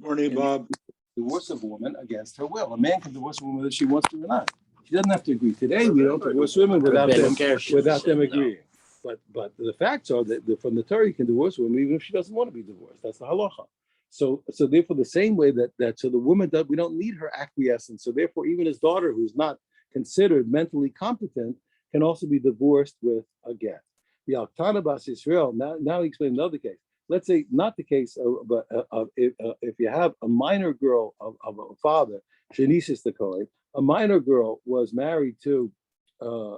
Morning, And Bob. divorce a woman against her will. A man can divorce a woman whether she wants to or not. She doesn't have to agree. Today, we don't divorce women without them agreeing. But the facts are that from the Torah, you can divorce a woman even if she doesn't want to be divorced. That's the halacha. So therefore, the same way that so the woman does, we don't need her acquiescence. So therefore, even his daughter, who's not considered mentally competent, can also be divorced with a get. The Alkana Bas Israel. Now he explained another case. Let's say not the case, but if you have a minor girl of a father, Shanisis the Kohen, a minor girl was married to a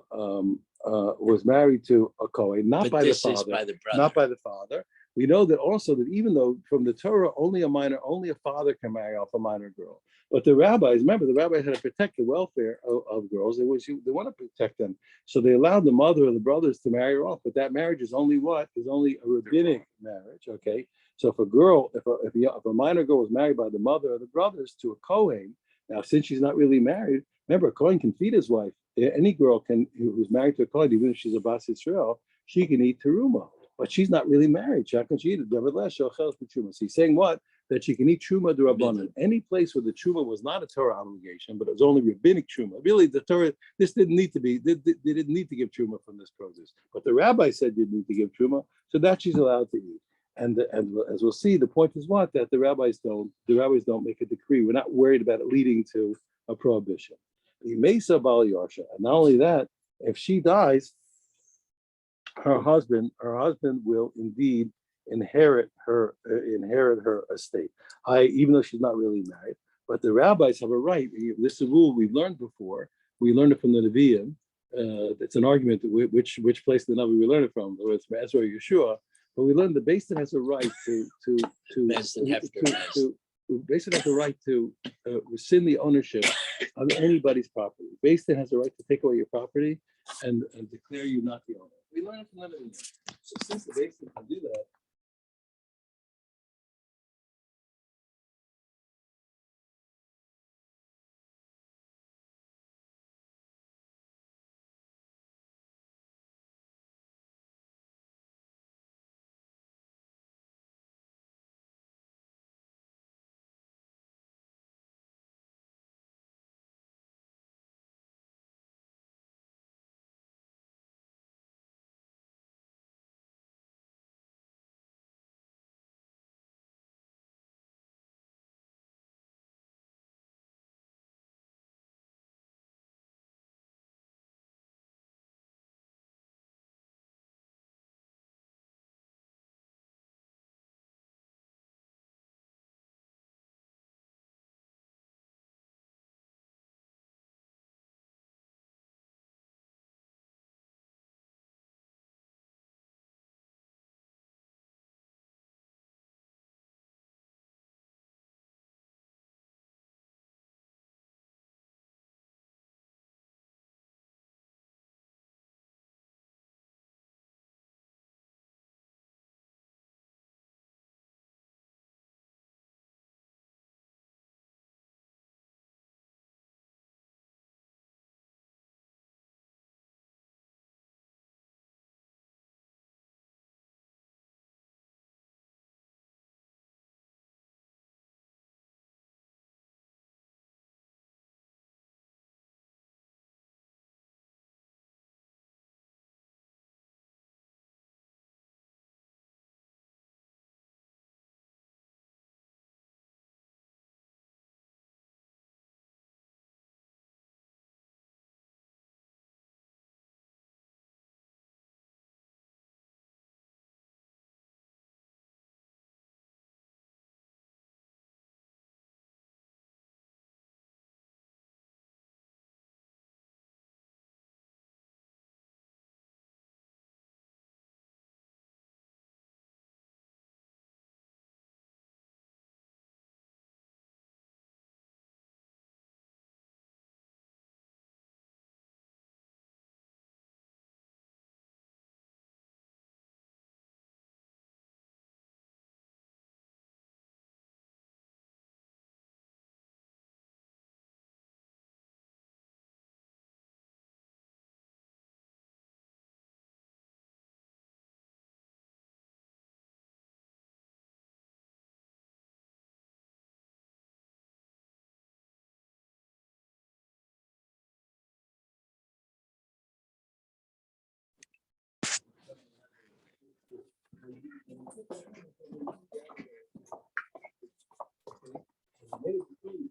Kohen, not by the father. We know that also that even though from the Torah only a father can marry off a minor girl. But the rabbis, remember, the rabbis had to protect the welfare of girls. They want to protect them. So they allowed the mother or the brothers to marry her off. But that marriage is only a rabbinic marriage, okay? So if a minor girl was married by the mother or the brothers to a Kohen, now since she's not really married, remember, a Kohen can feed his wife. Any girl who's married to a Kohen, even if she's a Bas Yisrael, she can eat teruma. But she's not really married. How can she eat it? Nevertheless, she'll chel b'truma. So he's saying what? That she can eat truma d'Rabbanan. Any place where the truma was not a Torah obligation, but it was only rabbinic truma. Really, the Torah, this didn't need to be, they didn't need to give truma from this produce. But the rabbi said you need to give truma, so that she's allowed to eat. And as we'll see, the point is what? That the rabbis don't make a decree. We're not worried about it leading to a prohibition. Mesa Bal Yarsha. And not only that, if she dies, her husband will indeed inherit her estate. Even though she's not really married, but the rabbis have a right. This is a rule we've learned before. We learned it from the Nevi'im. It's an argument which place in the Navi we learned it from, whether it's Ezra or Yeshua. But we learned the Beis Din has a right to rescind the ownership of anybody's property. Beis Din has a right to take away your property and declare you not the owner. We learned from that. So since the Beis Din can do that,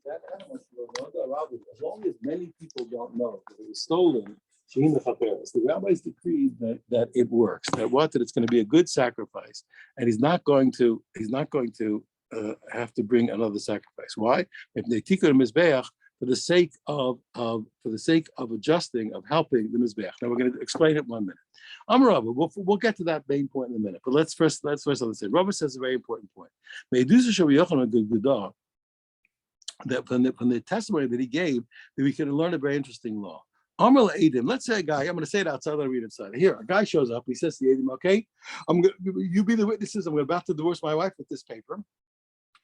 That animal, as long as many people don't know that it was stolen, the rabbis decreed that it works. That it's going to be a good sacrifice, and he's not going to have to bring another sacrifice. Why? If they tikkur mizbeach for the sake of adjusting, of helping the mizbeach. Now we're going to explain it in 1 minute. Rabba, we'll get to that main point in a minute. But let's first understand. Rabba says a very important point. That from the testimony that he gave, that we can learn a very interesting law. Amr Edim, let's say a guy, I'm going to say it outside, I'll read it inside. Here, a guy shows up, he says to the Edim, okay, you be the witnesses, I'm about to divorce my wife with this paper.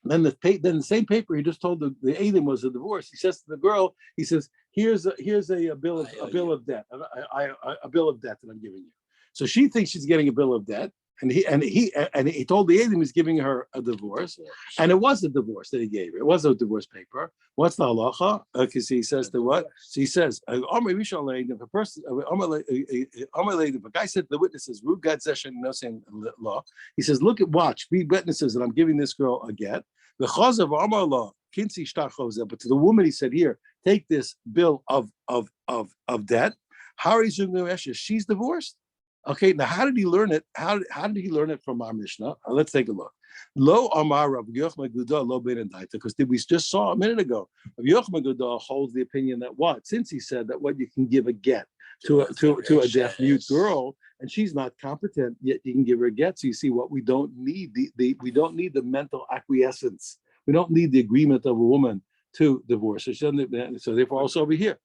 Then the same paper he just told the Edim was a divorce. He says to the girl, he says, here's a bill of debt, a bill of debt that I'm giving you. So she thinks she's getting a bill of debt. And he told the Edim he's giving her a divorce, and it was a divorce that he gave her. It was a divorce paper. What's the halacha? Because he says the what? So he says, if a guy said to the witnesses, law, he says, watch, be witnesses that I'm giving this girl a get. The chaz of Amar law, but to the woman he said, here, take this bill of debt. She's divorced. Okay, now how did he learn it? How did he learn it from our Mishnah? Let's take a look. Lo Amar Rav Yochanan Gudal lo bein daita, because we just saw a minute ago, Rav Yochanan Gudal holds the opinion that what? Since he said that what you can give a get to a deaf mute girl, and she's not competent, yet you can give her a get. So you see what we don't need we don't need the mental acquiescence. We don't need the agreement of a woman to divorce. So therefore, also over here.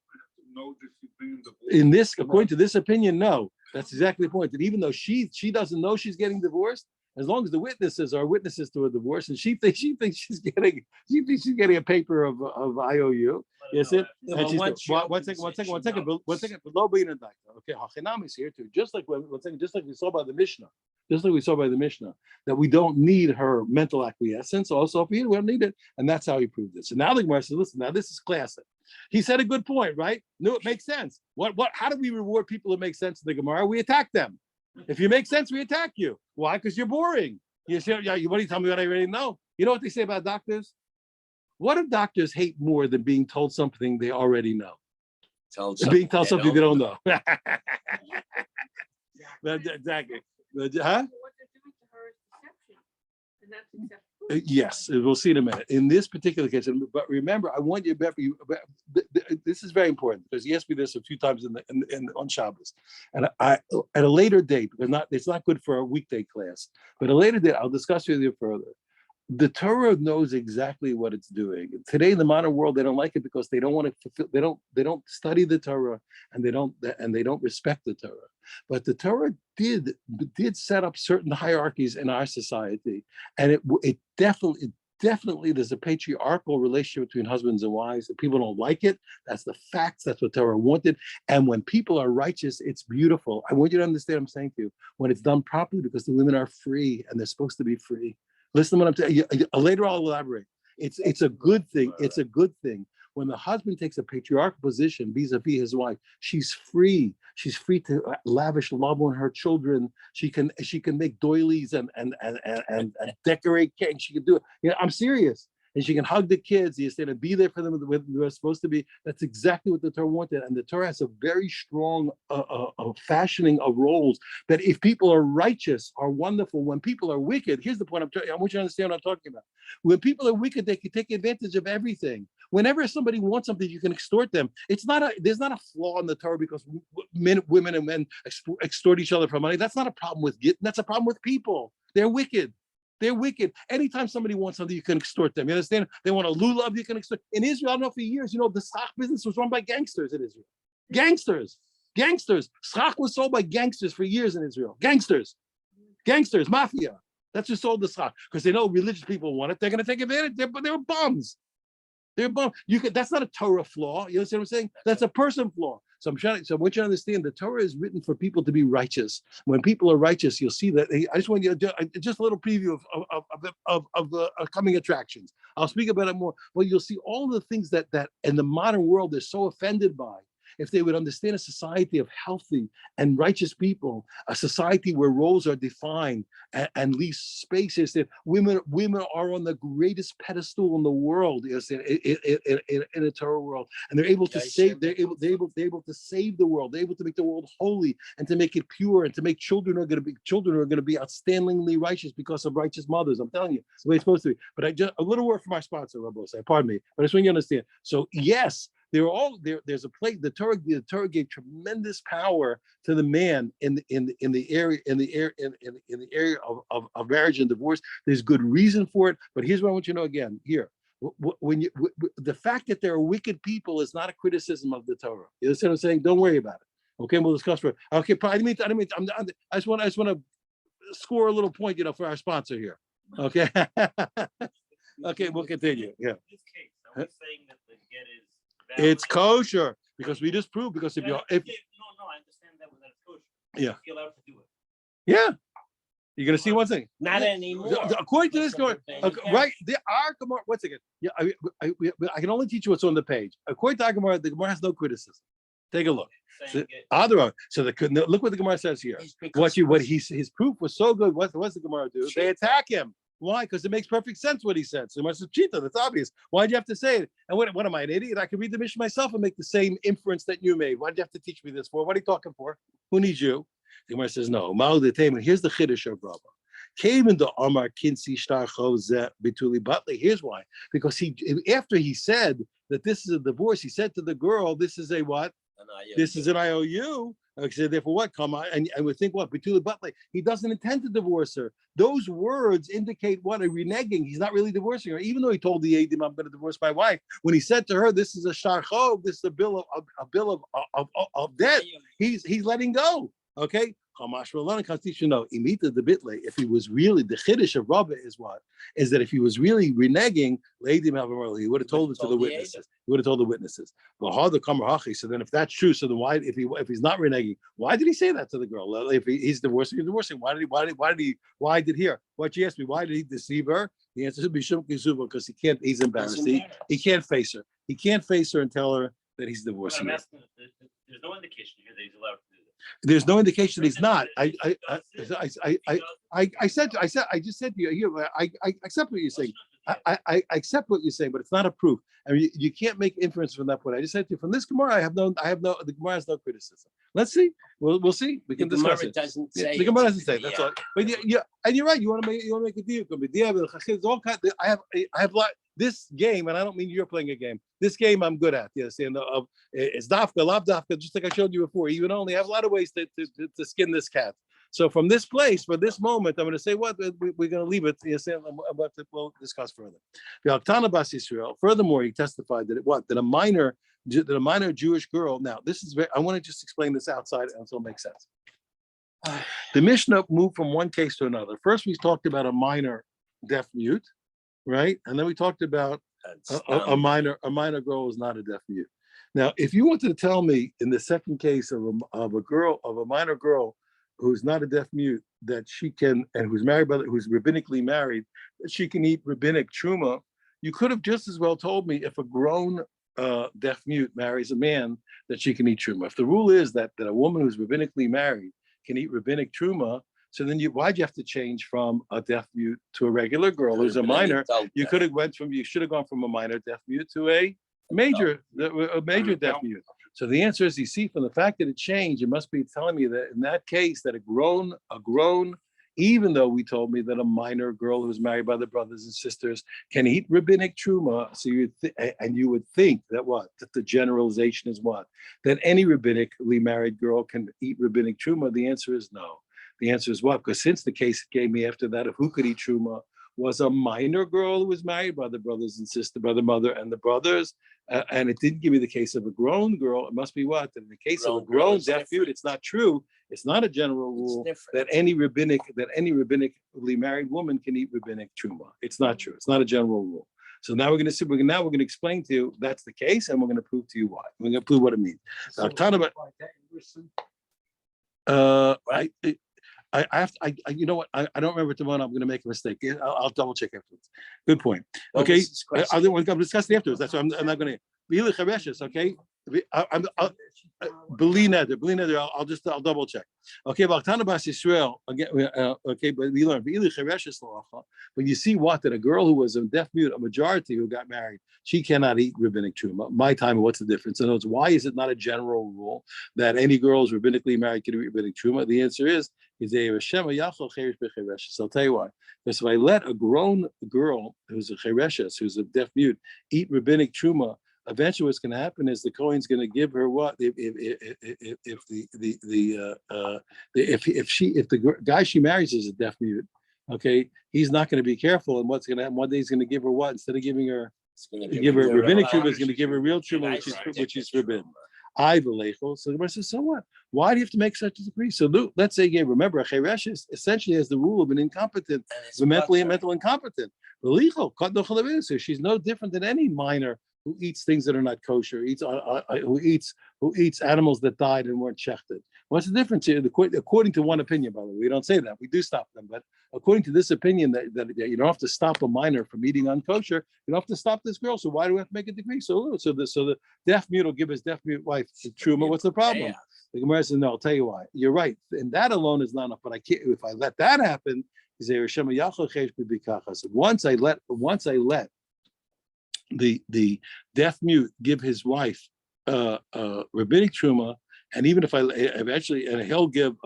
In this, according to this opinion, no. That's exactly the point. That even though she doesn't know she's getting divorced, as long as the witnesses are witnesses to a divorce, and she thinks she's getting a paper of IOU. Yes, it. And she's one second. Below being a doctor. Okay, Hachinam is here too. Just like we saw by the Mishnah. That we don't need her mental acquiescence. Also, we don't need it, and that's how he proved it. So now the Gemara says, listen, now this is classic. He said a good point, right? No, it makes sense. How do we reward people who make sense in the Gemara? We attack them. If you make sense, we attack you. Why? Because you're boring. You say, yeah, what do you tell me what I already know? You know what they say about doctors? What do doctors hate more than being told something they already know? Being told something they don't know. Exactly. Huh? Yes, we'll see in a minute. In this particular case, but remember, I want you. This is very important because he asked me this a few times on Shabbos, and I at a later date, because it's not good for a weekday class, but at a later date I'll discuss with you further. The Torah knows exactly what it's doing. Today, in the modern world, they don't like it because they don't want to fulfill. They don't study the Torah, and they don't respect the Torah. But the Torah did set up certain hierarchies in our society, and it definitely there's a patriarchal relationship between husbands and wives. If people don't like it, that's the facts. That's what Torah wanted. And when people are righteous, it's beautiful. I want you to understand what I'm saying to you. When it's done properly, because the women are free and they're supposed to be free. Listen to what I'm telling you. Later I'll elaborate. It's a good thing. It's a good thing. When the husband takes a patriarchal position vis-a-vis his wife, she's free. She's free to lavish love on her children. She can make doilies and decorate cake. She can do it. I'm serious. And she can hug the kids. You said to be there for them when they're supposed to be. That's exactly what the Torah wanted. And the Torah has a very strong fashioning of roles that if people are righteous, are wonderful. When people are wicked, here's the point I want you to understand what I'm talking about. When people are wicked, they can take advantage of everything. Whenever somebody wants something, you can extort them. There's not a flaw in the Torah because women and men extort each other for money. That's not a problem with Gittin. That's a problem with people. They're wicked. They're wicked. Anytime somebody wants something, you can extort them. You understand? They want a lulav, you can extort. In Israel, I don't know, for years, the schach business was run by gangsters in Israel. Gangsters. Schach was sold by gangsters for years in Israel. Gangsters, mafia. That's who sold the schach. Because they know religious people want it. They're going to take advantage. They were bums. That's not a Torah flaw. You understand what I'm saying? That's a person flaw. So I want you to understand the Torah is written for people to be righteous. When people are righteous, you'll see that. I just want you to just a little preview of the coming attractions. I'll speak about it more. Well, you'll see all the things that in the modern world they're so offended by. if they would understand a society of healthy and righteous people, a society where roles are defined and leave spaces that women are on the greatest pedestal in the world, is in a Torah world, and they're able to save. They're able to save the world. They're able to make the world holy and to make it pure, and to make children are going to be outstandingly righteous because of righteous mothers. I'm telling you, it's the way it's supposed to be. But I just a little word from our sponsor, Rabbi. Pardon me, but I just want you to understand. So yes, they're all there. There's a place. The Torah gave tremendous power to the man in the area of marriage and divorce. There's good reason for it. But here's what I want you to know again. Here, the fact that there are wicked people is not a criticism of the Torah. You understand what I'm saying? Don't worry about it. Okay, we'll discuss for it. Okay, I just want to score a little point, for our sponsor here. Okay. Okay, we'll continue. Yeah. In this case, are we saying that the get is valid? It's kosher because we just proved because if I understand that without kosher. Yeah. You're allowed to do it. Yeah. You're gonna see one thing. Not anymore. According to this Gemara, right? Our Gemara. Once again, yeah. I can only teach you what's on the page. According to our Gemara, the Gemara has no criticism. Take a look. So look what the Gemara says here. His proof was so good. What's the Gemara do? They attack him. Why? Because it makes perfect sense what he said. So it's cheetah. That's obvious. Why'd you have to say it? And what am I, an idiot? I can read the Mishnah myself and make the same inference that you made. Why'd you have to teach me this for? What are you talking for? Who needs you? The Gemara says no. Here's the chiddush of Rabba. Came into Amar Kinsi Shtarcho Ze Bituli Butler. Here's why. Because after he said that this is a divorce, he said to the girl, "This is a what? This is an IOU." I said, therefore, what? Come on, and I would think what? Bituli Butler. He doesn't intend to divorce her. Those words indicate what? A reneging. He's not really divorcing her, even though he told the Eidim, "I'm going to divorce my wife." When he said to her, "This is a sharchov, this is a bill of debt," he's letting go. Okay. If he was really, the chiddush of Rabbah is what? Is that if he was really reneging, he would have told it to the witnesses. He would have told the witnesses. So then if that's true, so then why, if he's not reneging, why did he say that to the girl? If he's divorcing, why did he? What she asked me, why did he deceive her? The answer should be because he's embarrassed. He can't face her. He can't face her and tell her that he's divorcing her. There's no indication here that he's allowed to do that. There's no indication he's not. I just said to you here. I accept what you're saying. I accept what you're saying, but it's not a proof. I mean, you can't make inference from that point. I just said to you from this Gemara, the Gemara has no criticism. Let's see. We'll see. We can discuss it. The Gemara doesn't say. That's all. But yeah, and you're right. You want to make a deal. I have this game, and I don't mean you're playing a game. This game I'm good at. Yes, and it's dafka, lav dafka, just like I showed you before. You only have a lot of ways to skin this cat. So from this place, for this moment, I'm going to say what we're going to leave it. We'll discuss further. Furthermore, he testified that a minor Jewish girl. Now, this is I want to just explain this outside, and so it makes sense. The Mishnah moved from one case to another. First, we talked about a minor deaf mute, right? And then we talked about a minor girl who's not a deaf mute. Now, if you wanted to tell me in the second case of a minor girl who's not a deaf mute that she can, and who's rabbinically married, that she can eat rabbinic truma, you could have just as well told me if a grown deaf mute marries a man that she can eat truma. If the rule is that a woman who's rabbinically married can eat rabbinic truma, so then why'd you have to change from a deaf mute to a regular girl who's a minor? You should have gone from a minor deaf mute to a major deaf mute. So the answer is, you see, from the fact that it changed, it must be telling me that in that case, that a grown, even though we told me that a minor girl who's married by the brothers and sisters can eat rabbinic truma. So you would think that that the generalization is that any rabbinically married girl can eat rabbinic truma. The answer is no. The answer is what? Because since the case gave me after that of who could eat truma was a minor girl who was married by the brothers and sisters, by the mother and the brothers, and it didn't give me the case of a grown girl. It must be what? In the case of a grown deaf mute, it's not true. It's not a general rule that any rabbinically married woman can eat rabbinic truma. It's not true. It's not a general rule. So now we're going to explain to you that's the case, and we're going to prove to you why. We're going to prove what it means. So, you know what? I don't remember tomorrow. I'm going to make a mistake. I'll double check afterwards. Good point. Okay, I'm discussing afterwards. That's why I'm not going to. Okay. Beli neder. I'll double check. Okay, Baltana Bas Yisrael again. Okay, but we learned when you see that a girl who was a deaf mute, a majority who got married, she cannot eat rabbinic truma. My time, what's the difference? In other words, why is it not a general rule that any girl who's rabbinically married can eat rabbinic truma? The answer is a Hashem Yachol Cheresh Bechereshes. I'll tell you why. Because if I let a grown girl who's a chereshes, who's a deaf mute, eat rabbinic truma, eventually what's going to happen is the Kohen's going to give her what if the guy she marries is a deaf mute, okay, he's not going to be careful, and what's going to happen one day he's going to give her what instead of giving her rabbinic truma, is going to give her real truma, which is forbidden. I belechol. So the Gemara says, so what? Why do you have to make such a decree? So let's say again, remember, a cheresh essentially has the rule of an incompetent, mental incompetent. So she's no different than any minor who eats things that are not kosher, who eats animals that died and weren't shechted. What's the difference here? According to one opinion, by the way, we don't say that. We do stop them, but according to this opinion, that you don't have to stop a minor from eating unkosher, you don't have to stop this girl. So why do we have to make a decree? So the deaf mute will give his deaf mute wife truma. What's the problem? The Gemara says, no, I'll tell you why. You're right, and that alone is not enough. But I can't. If I let that happen, once I let the deaf mute give his wife rabbinic truma, and even if I eventually, and he'll give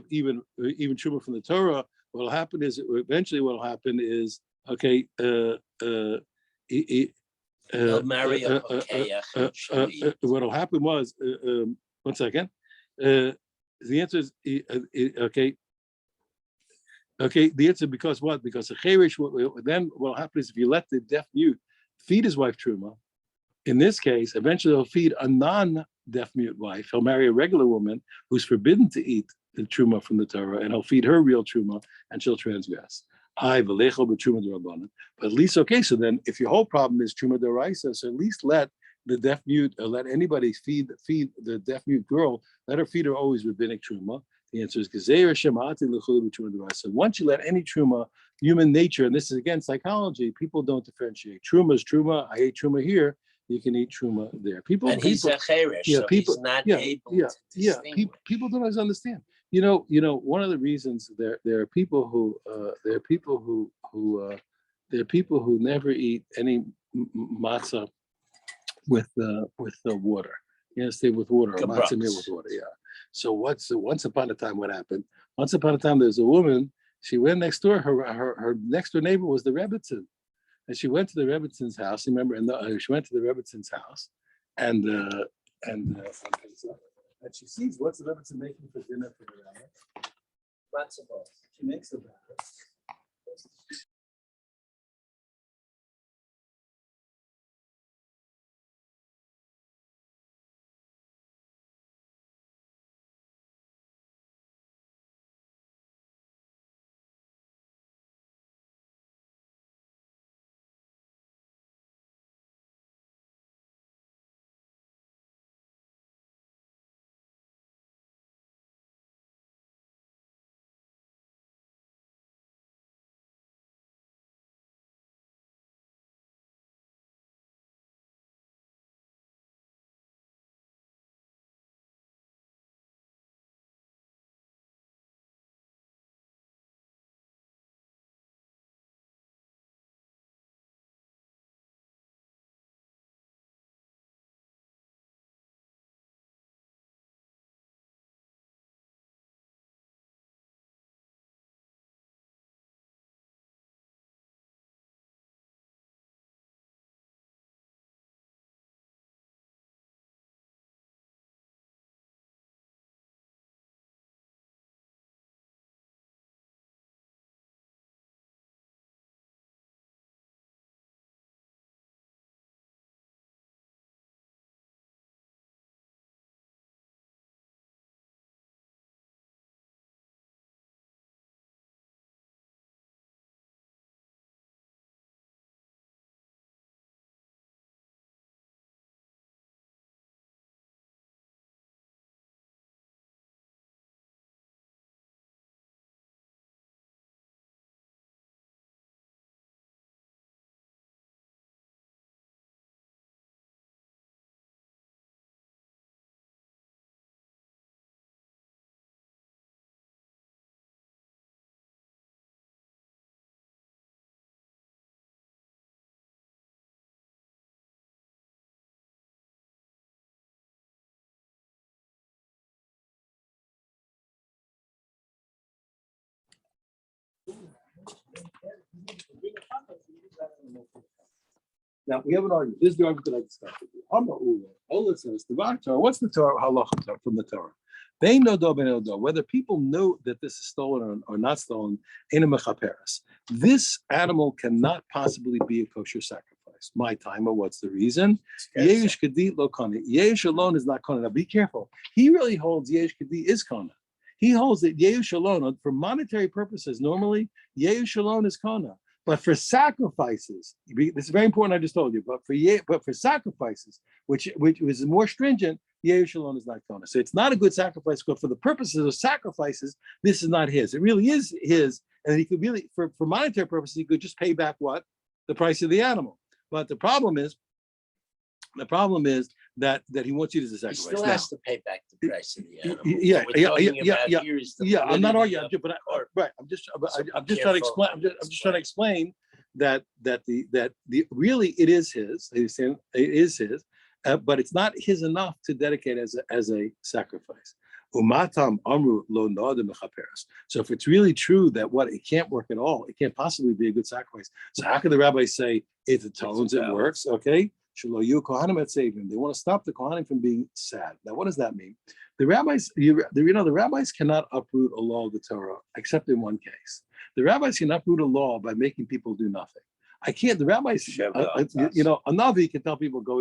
even truma from the Torah. What'll happen is okay. He'll marry a what'll happen was 1 second. The answer is okay. Okay, the answer because what? Because a cherish. Then what'll happen is if you let the deaf mute feed his wife truma, in this case, eventually he'll feed a non-deaf mute wife. He'll marry a regular woman who's forbidden to eat the truma from the Torah, and he'll feed her real truma, and she'll transgress. But at least, okay, so then if your whole problem is truma d'oraisa, so at least let the deaf mute, or let anybody feed the deaf mute girl, let her feed her always rabbinic truma. The answer is so once you let any truma, human nature, and this is again psychology, people don't differentiate. Truma is truma. I ate truma here. You can eat truma there. He's a cheresh, so he's not able to distinguish. People don't always understand. You know, one of the reasons there are people who never eat any matzah with water. Stay with water, or matzah meal with water. Yeah. So once upon a time, what happened? Once upon a time, there's a woman. She went next door. Her next door neighbor was the Rebbitzin, and she went to the Rebbitzins' house. Remember, she went to the Rebbitzins' house, and she sees what's the Rebbitzin making for dinner for the rabbi. Matzo balls. She makes the batter. Now we haven't argued. This is the argument that I discussed with you. Ola says the Torah. What's the Torah halacha from the Torah? They know whether people know that this is stolen or not stolen. This animal cannot possibly be a kosher sacrifice. My timer. What's the reason? Yesh Kadi lo kona. Yesh alone is not kona. Now be careful. He really holds Yesh Kadi is kona. He holds that Yesh alone, for monetary purposes, normally Yesh alone is kona. But for sacrifices, this is very important. I just told you. But for sacrifices, which is more stringent, Yehush alone is not kona. So it's not a good sacrifice. But for the purposes of sacrifices, this is not his. It really is his, and he could really, for monetary purposes, he could just pay back what the price of the animal. But the problem is that he wants you to sacrifice. He still has to pay back the price of the animal. Yeah. I'm not arguing, but right. I'm just trying to explain. I'm just trying to explain that really it is his. It is his, but it's not his enough to dedicate as a sacrifice. Umatam amru lo nada mechaperes. So if it's really true that it can't work at all, it can't possibly be a good sacrifice. So how can the rabbis say it atones, it works? Okay. They want to stop the Kohanim from being sad. Now, what does that mean? The rabbis, the rabbis cannot uproot a law of the Torah except in one case. The rabbis can uproot a law by making people do nothing. I can't. The rabbis, a Navi can tell people go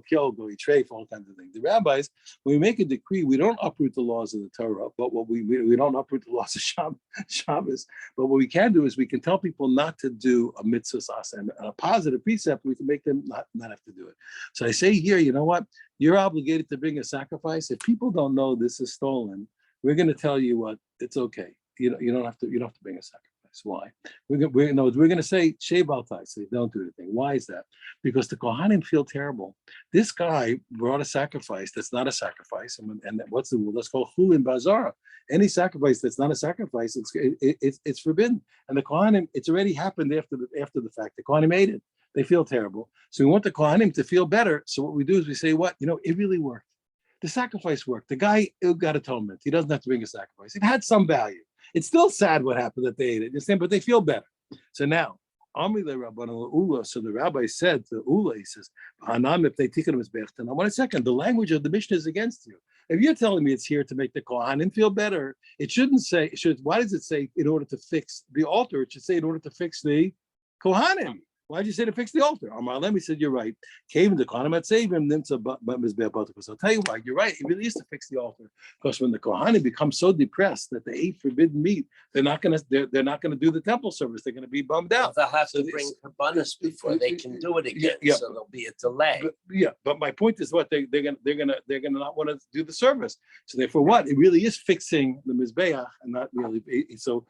kill, go eat treif, all kinds of things. The rabbis, when we make a decree, we don't uproot the laws of the Torah, but what we don't uproot the laws of Shabbos. But what we can do is we can tell people not to do a mitzvah asa, and a positive precept. We can make them not have to do it. So I say here, you know what? You're obligated to bring a sacrifice. If people don't know this is stolen, we're going to tell you what it's okay. You don't have to bring a sacrifice. Why? We're going to say shave al so don't do anything. Why is that? Because the Kohanim feel terrible. This guy brought a sacrifice that's not a sacrifice, and what's the rule? Let's call chulin bazara. Any sacrifice that's not a sacrifice, it's forbidden. And the Kohanim, it's already happened after the fact. The Kohanim made it. They feel terrible. So we want the Kohanim to feel better. So what we do is we say, it really worked. The sacrifice worked. The guy got atonement. He doesn't have to bring a sacrifice. It had some value. It's still sad what happened that they ate it, but they feel better. So now, so the rabbi said to Ula, he says, now 1 second, the language of the Mishnah is against you. If you're telling me it's here to make the Kohanim feel better, it shouldn't say, why does it say in order to fix the altar? It should say in order to fix the Kohanim. Why did you say to fix the altar? Amar Lemi said, you're right. Came the Kohanim at save him, I'll tell you why, you're right. It really is to fix the altar. Because when the Kohanim become so depressed that they ate forbidden meat, they're not gonna do the temple service. They're gonna be bummed out. They'll have to bring kabbanas before they can do it again. So there'll be a delay. But my point is what they're gonna not want to do the service. So therefore, what it really is fixing the mizbeach and not really. So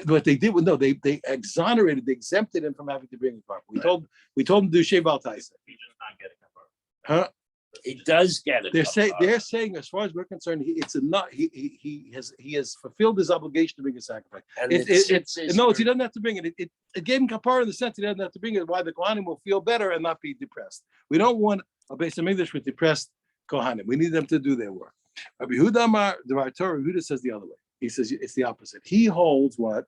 what they did, they exonerated, they exempted him from having to bring a carbon. We told him to do shave al taisa. He does not get a carbon. Huh? He does get it. They're saying, as far as we're concerned, he has fulfilled his obligation to bring a sacrifice. And he doesn't have to bring it. It gave him kapara in the sense he doesn't have to bring it. Why the Kohanim will feel better and not be depressed. We don't want a base of English with depressed Kohanim. We need them to do their work. Rabbi Yehuda Amar, the Torah, Yehuda says the other way. He says it's the opposite. He holds what?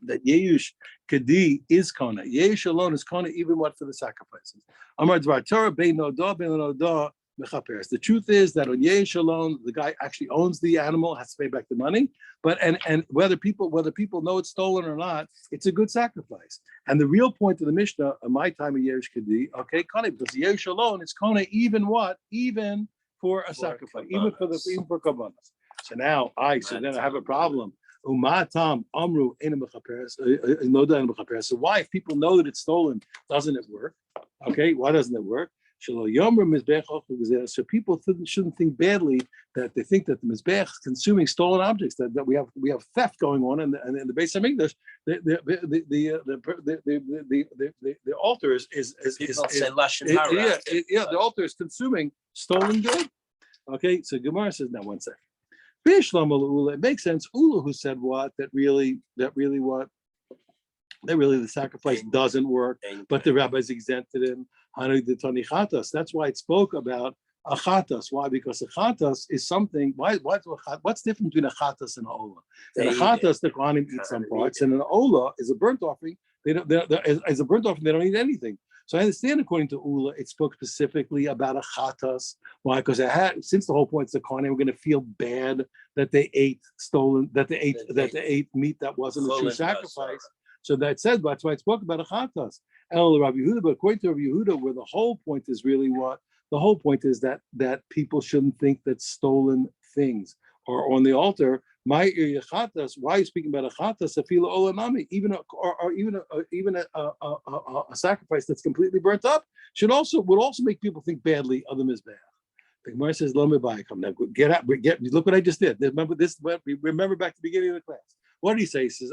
That Yeush Kadi is Kona. Yeush alone is Kona, even what for the sacrifices. Amar Dvar Torah, Bein Nodah, Bein Nodah, Mechaperes. The truth is that on Yeush alone, the guy actually owns the animal, has to pay back the money. But and whether people know it's stolen or not, it's a good sacrifice. And the real point of the Mishnah, in my time of Yeush Kadi, okay, Kona, because Yeush alone is Kona, even what? Even for a sacrifice, even for kabbanas. So now then I have a problem. So why, if people know that it's stolen, doesn't it work? Okay, why doesn't it work? So people shouldn't think badly that they think that the mizbeach is consuming stolen objects. That we have theft going on, and in the base of English, the altar is the altar is consuming stolen good. Okay, so Gemara says now 1 second. It makes sense. Ula who said what? That really the sacrifice doesn't work, but the rabbis exempted him. That's why it spoke about a chatas. Why? Because a chatas is something. What's different between a chatas and an ola? And a chatas, the kohanim eat some parts, and an ola is a burnt offering. As a burnt offering, they don't eat anything. So I understand, according to Ula, it spoke specifically about a chatas. Why? Because since the whole point is the kohanim were going to feel bad that they ate meat that wasn't a true sacrifice. So that said, that's why it spoke about a chatas. El Rabbi Yehuda, but according to Rabbi Yehuda, where the whole point is really what? The whole point is that people shouldn't think that stolen things are on the altar. My chatas. Why are you speaking about a chatas? Afila olanami, even a sacrifice that's completely burnt up would also make people think badly of the mizbeach. The Gemara says, "Lo mebayikam." Now get out. Look what I just did. Remember this. Remember back to the beginning of the class. What did he say? He says,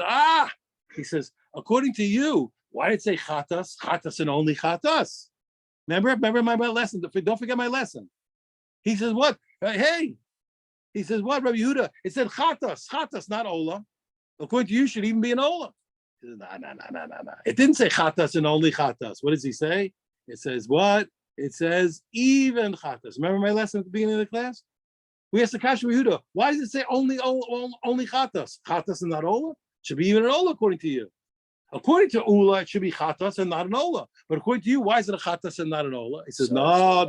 He says, according to you, why did it say chatas? Chatas and only chatas. Remember my lesson. Don't forget my lesson. He says, what? Hey. He says, what, Rabbi Yehuda? It said chatas, not ola. According to you, should even be an ola. He says, no. It didn't say chatas and only chatas. What does he say? It says what? It says even chatas. Remember my lesson at the beginning of the class? We asked the Kasha Yehuda, why does it say only chatas? Chatas and not ola? It should be even an ola according to you. According to Ula, it should be chatas and not an ola. But according to you, why is it a chatas and not an ola? He says, no.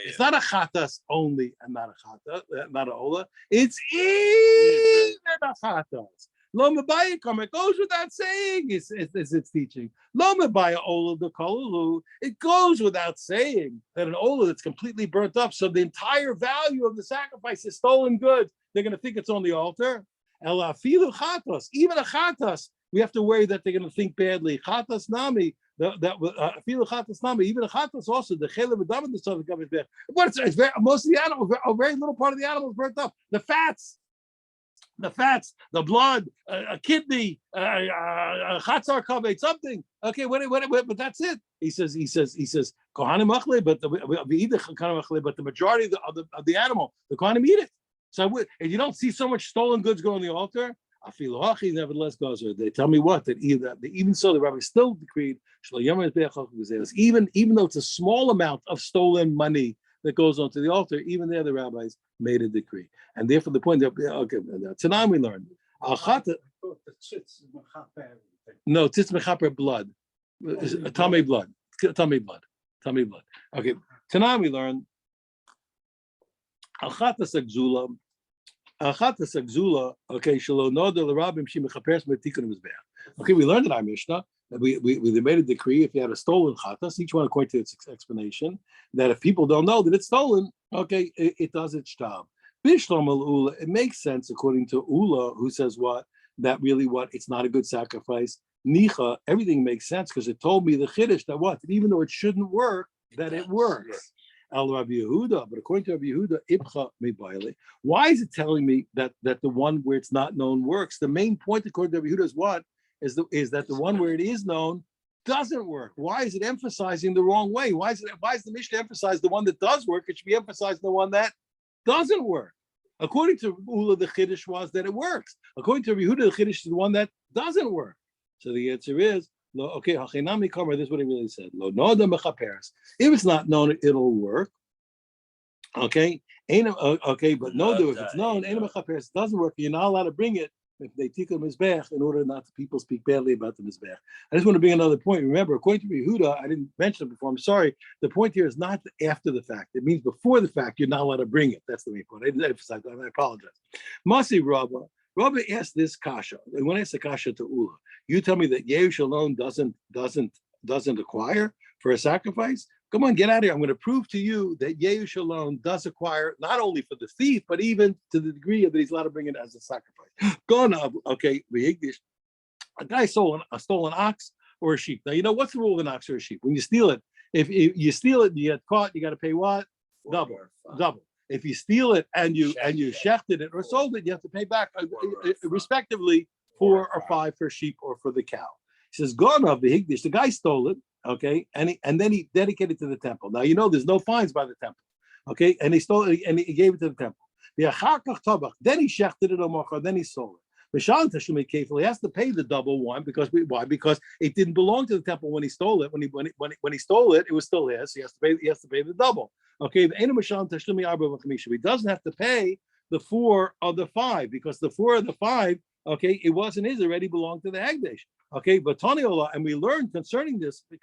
It's not a chatas only and not a chatas, not an ola. It's even a chatas. Lo mebayikam, it goes without saying, it's teaching. Lo mebaya ola de kolulu, it goes without saying that an ola that's completely burnt up, so the entire value of the sacrifice is stolen goods. They're going to think it's on the altar. Ela afilu chatas, even a chatas, we have to worry that they're going to think badly. Chatas nami, afilu chatas nami, even a chatas also, the chela v'dam the stuff comes back. But it's very, most of the animals, a very little part of the animal is burnt up. The fats, the blood, a kidney, a chatzar kaved, something. Okay, but that's it. He says, kohanim achle, but we eat the kohanim achle, but the majority of the animal, the kohanim eat it. So if you don't see so much stolen goods go on the altar, nevertheless goes. They tell me what that even so the rabbi still decreed even though it's a small amount of stolen money that goes onto the altar, even there the rabbis made a decree, and therefore the point that tonight we learned no tzitz mechaper blood, tummy blood. Okay, tonight we learned Achatas agzula. Okay, okay, we learned in our Mishnah that we made a decree if you had a stolen chatas, each one according to its explanation, that if people don't know that it's stolen, okay, it does its job. It makes sense according to Ula, who says what? That really what? It's not a good sacrifice. Nicha, everything makes sense because it told me the chiddush that what? That even though it shouldn't work, that it works. Al Rabbi Yehuda, but according to Rabbi Yehuda, Ibcha Mebaile. Why is it telling me that the one where it's not known works? The main point according to Rabbi Yehuda is what? Is that the one where it is known doesn't work. Why is it emphasizing the wrong way? Why is the Mishnah emphasize the one that does work? It should be emphasizing the one that doesn't work. According to Ula, the Chiddush was that it works. According to Rabbi Yehuda, the Chiddush is the one that doesn't work. So the answer is, okay, this is what he really said. If it's not known, it'll work. Okay, but if it's known, it doesn't work. You're not allowed to bring it if they tikka mizbech in order not to people speak badly about the mizbech. I just want to bring another point. Remember, according to Yehuda, I didn't mention it before. I'm sorry. The point here is not after the fact. It means before the fact, you're not allowed to bring it. That's the main point. I didn't emphasize that. I apologize. Masi Rabba. Rabbi asked this kasha. And when I asked the kasha to Ula, you tell me that Yehush alone doesn't acquire for a sacrifice? Come on, get out of here. I'm going to prove to you that Yehush alone does acquire not only for the thief, but even to the degree that he's allowed to bring it as a sacrifice. Go on, okay, a guy stole an ox or a sheep. Now, you know what's the rule of an ox or a sheep? When you steal it, if you steal it and you get caught, you got to pay what? Double. If you steal it and you shechted it or sold it, you have to pay back respectively 4 or 5 for sheep or for the cow. He says, "Gone of the higdish." The guy stole it, okay, and then he dedicated it to the temple. Now you know there's no fines by the temple, okay, and he stole it and he gave it to the temple. Then he shechted it or then he sold it. He has to pay the double one why? Because it didn't belong to the temple when he stole it. When he stole it, it was still his. So he has to pay the double. Okay, he doesn't have to pay the 4 of the 5 because the 4 of the 5, okay, it wasn't his, already belonged to the Hagdash. Okay, but Taniola, and we learned concerning this, we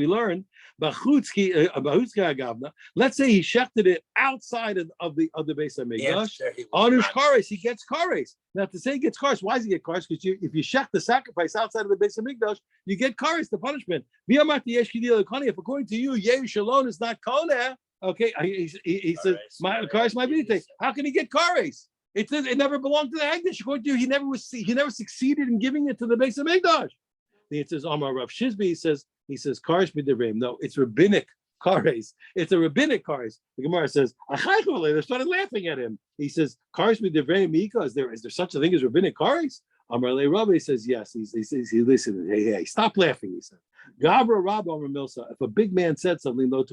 learned Bahutski Agavna. Let's say he shechted it outside of the Beis Hamikdash. On his kares, he gets kares. Now, to say he gets kares, why does he get kares? Because if you shech the sacrifice outside of the Beis Hamikdash, you get kares, the punishment. If according to you, Yehu Shalom is not koneh, okay, he says my kares might be. How can he get kares? It never belonged to the Hagdash. According to you, he never succeeded in giving it to the Beis Hamikdash. It says Amar Rav Shizbi. He says kares b'divrei. No, it's rabbinic kares. It's a rabbinic kares. The Gemara says they started laughing at him. He says kares b'divrei mika. Is there such a thing as rabbinic kares? Amar Le Rabbi says yes. He listened. Hey, stop laughing. He said Gavra Rabba Amar Milsa. If a big man said something, don't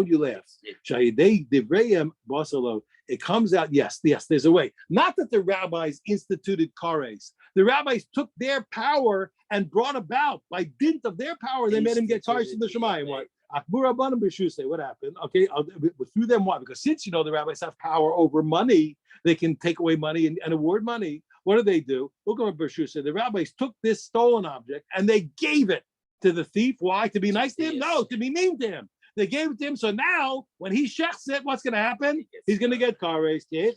you laugh. Shayidei divrei basalo. It comes out, yes, there's a way. Not that the rabbis instituted kares. The rabbis took their power and brought about, by dint of their power, they made him get kares in the Shemayim. What? What happened? Okay, through them, why? Because since, the rabbis have power over money, they can take away money and award money. What do? The rabbis took this stolen object and they gave it to the thief. Why? To be nice to him? No, to be mean to him. They gave it to him, so now when he shechs it, what's going to happen? He's going to get kares. They're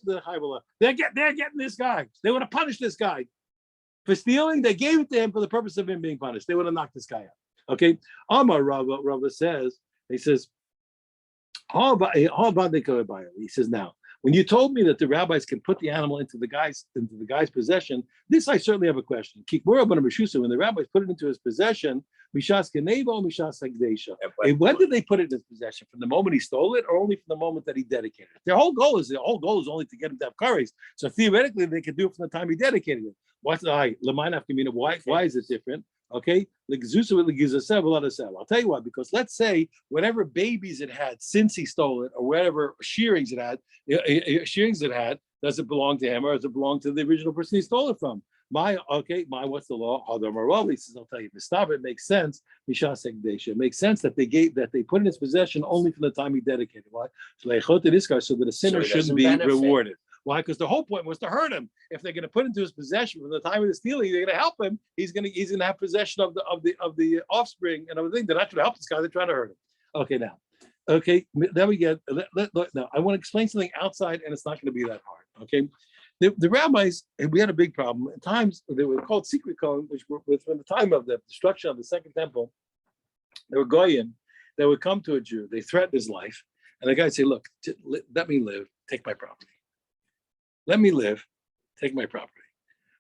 getting this guy. They would have punished this guy for stealing. They gave it to him for the purpose of him being punished. They would have knocked this guy out. Okay, Amar Rava says, he says, he says, now, when you told me that the rabbis can put the animal into the guy's possession, this I certainly have a question. When the rabbis put it into his possession, Mishas Geneva, Mishas Hagdesha. When did they put it in his possession? From the moment he stole it, or only from the moment that he dedicated it? The whole goal is only to get him to have kares. So theoretically, they could do it from the time he dedicated it. What's the why is it different? Okay, I'll tell you why. Because let's say whatever babies it had since he stole it, or whatever shearings it had, does it belong to him, or does it belong to the original person he stole it from? What's the law? He says, I'll tell you, it makes sense. It makes sense that they put in his possession only from the time he dedicated. Why? So that a sinner shouldn't be rewarded. Why? Because the whole point was to hurt him. If they're going to put into his possession from the time of the stealing, they're going to help him. He's going to have possession of the offspring and everything. They're not trying to help this guy. They're trying to hurt him. Okay, now. Okay, then we get. Now I want to explain something outside, and it's not going to be that hard. Okay. The rabbis, we had a big problem. At times, they were called secret kohen, which were from the time of the destruction of the Second Temple. They were goyim that would come to a Jew. They threatened his life, and the guy would say, "Look, let me live. Take my property. Let me live. Take my property."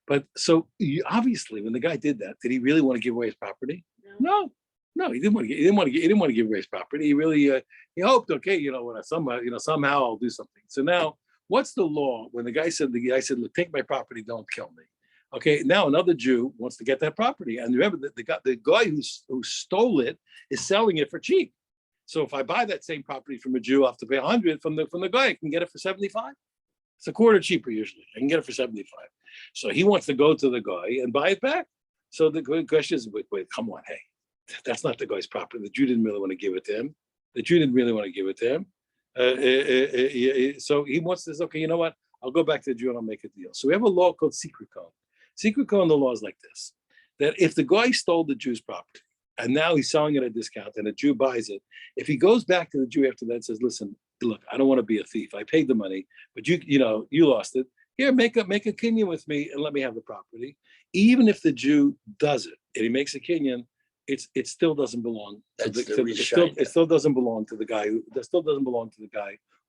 But so obviously, when the guy did that, did he really want to give away his property? No, he didn't want to give away his property. He really he hoped, okay, somehow I'll do something. So now, what's the law when the guy said, look, take my property, don't kill me. Okay, now another Jew wants to get that property. And remember, the guy who stole it is selling it for cheap. So if I buy that same property from a Jew, I have to pay 100 from the guy. I can get it for 75. It's a quarter cheaper usually. I can get it for 75. So he wants to go to the guy and buy it back. So the question is, wait, come on, hey, that's not the guy's property. The Jew didn't really want to give it to him. So he wants this, okay, you know what? I'll go back to the Jew and I'll make a deal. So we have a law called secret code. Secret code in the law is like this, that if the guy stole the Jew's property and now he's selling it at a discount and a Jew buys it, if he goes back to the Jew after that and says, listen, look, I don't want to be a thief. I paid the money, but you lost it. Here, make a kinyan with me and let me have the property. Even if the Jew does it and he makes a kinyan, it still doesn't belong. It still doesn't belong to the guy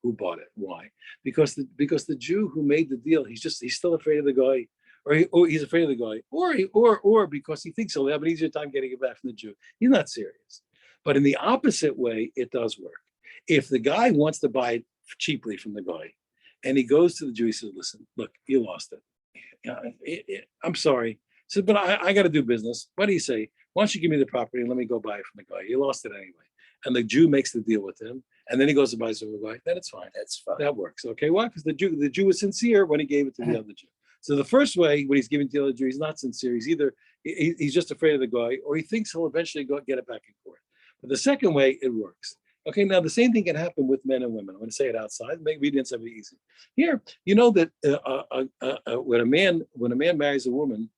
who bought it. Why? Because the Jew who made the deal, he's still afraid of the guy, or he's afraid of the guy, or because he thinks he'll have an easier time getting it back from the Jew. He's not serious. But in the opposite way, it does work. If the guy wants to buy it cheaply from the guy, and he goes to the Jew, he says, "Listen, look, you lost it. I'm sorry." He said, "But I got to do business. What do you say? Why don't you give me the property and let me go buy it from the guy? You lost it anyway." And the Jew makes the deal with him, and then he goes to buy it from the guy. Then it's fine. That's fine. That works. Okay, why? Because the Jew was sincere when he gave it to the other Jew. So the first way, when he's giving it to the other Jew, he's not sincere. He's just afraid of the guy, or he thinks he'll eventually get it back in court. But the second way, it works. Okay, now the same thing can happen with men and women. I'm going to say it outside, make obedience of it easy. Here, you know that when a man marries a woman,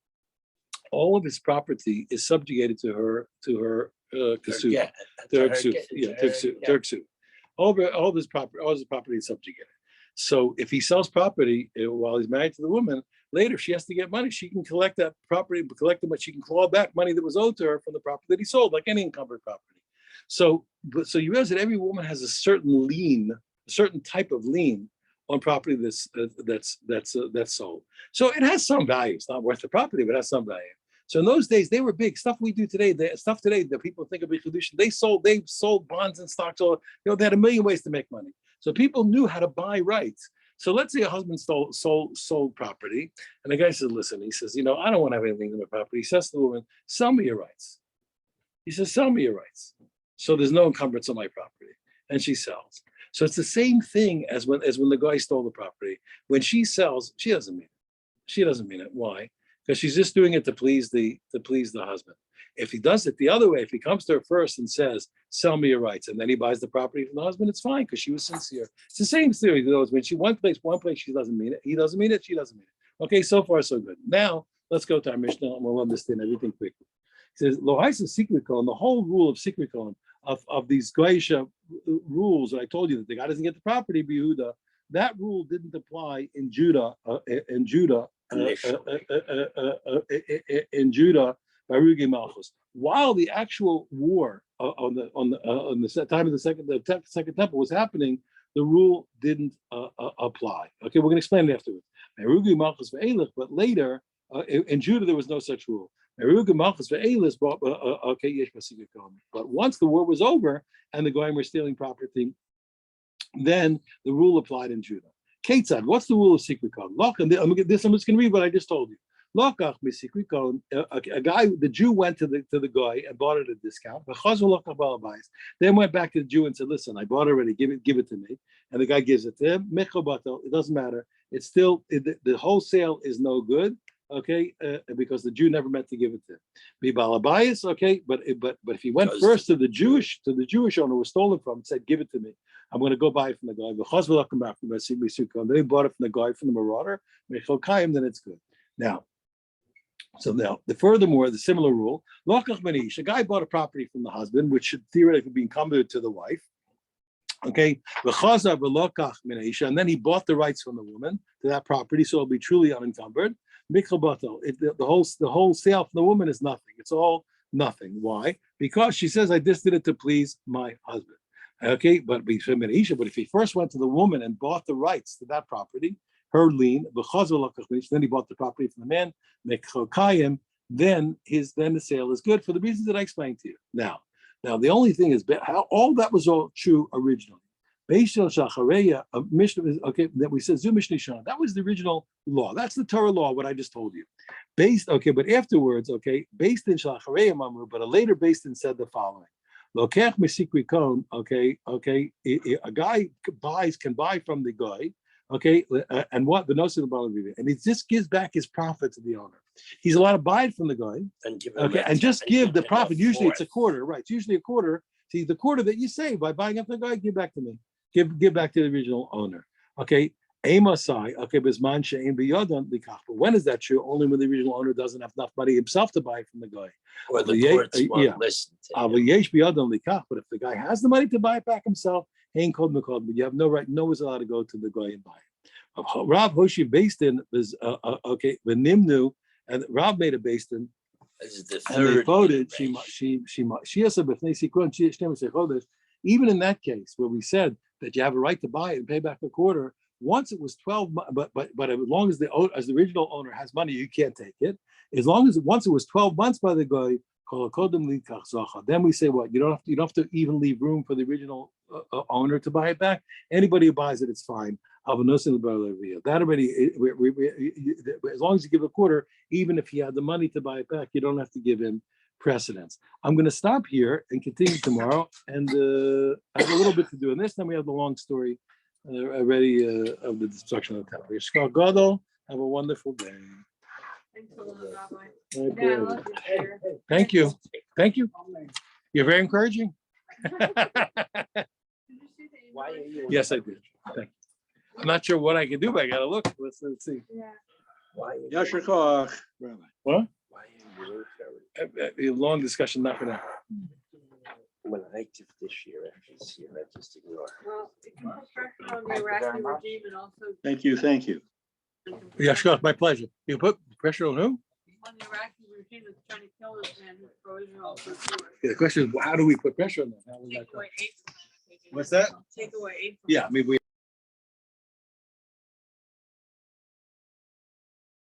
all of his property is subjugated to her kasut, Turksu. All of his property is subjugated. So if he sells property while he's married to the woman, later she has to get money. She can collect that property, collect but she can claw back money that was owed to her from the property that he sold, like any encumbered property. So you realize that every woman has a certain lien, a certain type of lien on property that's sold. So it has some value. It's not worth the property, but it has some value. So in those days, they were big. Stuff we do today, that people think of B'chidushin, they sold bonds and stocks. Or they had a million ways to make money. So people knew how to buy rights. So let's say a husband sold property, and the guy says, "Listen," he says, "I don't want to have anything in my property." He says to the woman, "Sell me your rights." He says, "Sell me your rights." So there's no encumbrance on my property, and she sells. So it's the same thing as when the guy stole the property. When she sells, she doesn't mean it. She doesn't mean it. Why? Because she's just doing it to please the husband. If he does it the other way, if he comes to her first and says, "Sell me your rights," and then he buys the property from the husband, it's fine because she was sincere. It's the same theory. When she one place she doesn't mean it. He doesn't mean it. She doesn't mean it. Okay, so far so good. Now let's go to our Mishnah and we'll understand everything quickly. It says, "Lo haisa sikrikon," the whole rule of sikrikon of these Goisha rules that I told you that the guy doesn't get the property, Yehuda, that rule didn't apply in Judah. In Judah, Barugi Malchus. While the actual war on the time of the second temple was happening, the rule didn't apply. Okay, we're going to explain it afterwards. Barugi Malchus ve'elech, but later in Judah there was no such rule. Barugi Malchus ve'elech, but once the war was over and the Goyim were stealing property, then the rule applied in Judah. Ketzad, what's the rule of sikrikon? I'm just going to read what I just told you. Lokach misikrikon, a guy, the Jew went to the guy and bought it at a discount. Then went back to the Jew and said, "Listen, I bought it already. Give it to me." And the guy gives it to him. It doesn't matter. It's still the wholesale is no good. Okay, because the Jew never meant to give it to him. Be balabayis, okay, but if he went first to the Jewish owner who was stolen from and said, "Give it to me, I'm going to go buy it from the guy." Then he bought it from the guy, from the marauder. Then it's good. Now, furthermore, the similar rule: a guy bought a property from the husband, which should theoretically be encumbered to the wife. Okay, and then he bought the rights from the woman to that property, so it'll be truly unencumbered. The whole sale from the woman is nothing. It's all nothing. Why? Because she says, "I just did it to please my husband." Okay, but if he first went to the woman and bought the rights to that property, her lien, then he bought the property from the man, then the sale is good for the reasons that I explained to you. Now the only thing is how all that was all true originally. Okay, that we said that was the original law. That's the Torah law, what I just told you. But afterwards, based in Shachareya Mamru, but a later based in said the following. A guy can buy from the guy, and what the notion about it, and it just gives back his profit to the owner. He's allowed to buy it from the guy, and just give the profit. Usually it's a quarter, right? It's usually a quarter. See, the quarter that you save by buying up the guy, give back to me. Give back to the original owner. Okay. Amasai, but when is that true? Only when the original owner doesn't have enough money himself to buy it from the guy. Or the courts won't listen to him. But if the guy has the money to buy it back himself, but you have no right, no one's allowed to go to the guy and buy it. Rav Hoshi based in was the Nimnu, and Rav made a based in. And they voted. Even in that case, where we said that you have a right to buy it and pay back a quarter, once it was 12, but as long as the original owner has money, you can't take it. Once it was 12 months by the guy, then we say what? You don't have to even leave room for the original owner to buy it back. Anybody who buys it, it's fine. That already, as long as you give a quarter, even if he had the money to buy it back, you don't have to give him precedence. I'm going to stop here and continue tomorrow, and I have a little bit to do in this. Then we have the long story already of the destruction of the temple. Yishkar Gadol, have a wonderful day. Thanks a lot, Rabbi. Thank you. Thank you. You're very encouraging. Why are you? Yes, I did. Thank you. I'm not sure what I can do, but I gotta look. Let's see. Why are you? Yasher Koach, Rabbi. What? Why are you? A long discussion, not for that. When I did this year, after this year, I just ignore. Well, it puts pressure on the Iraqi regime and also Thank you, thank you. Yeah, sure. My pleasure. You put pressure on who? on the Iraqi regime that's trying to kill this man who's pro-Israel. Yeah, the question is, how do we put pressure on them? How does Take that away go? aid from them. What's that? Take away aid from Yeah, them. I mean, we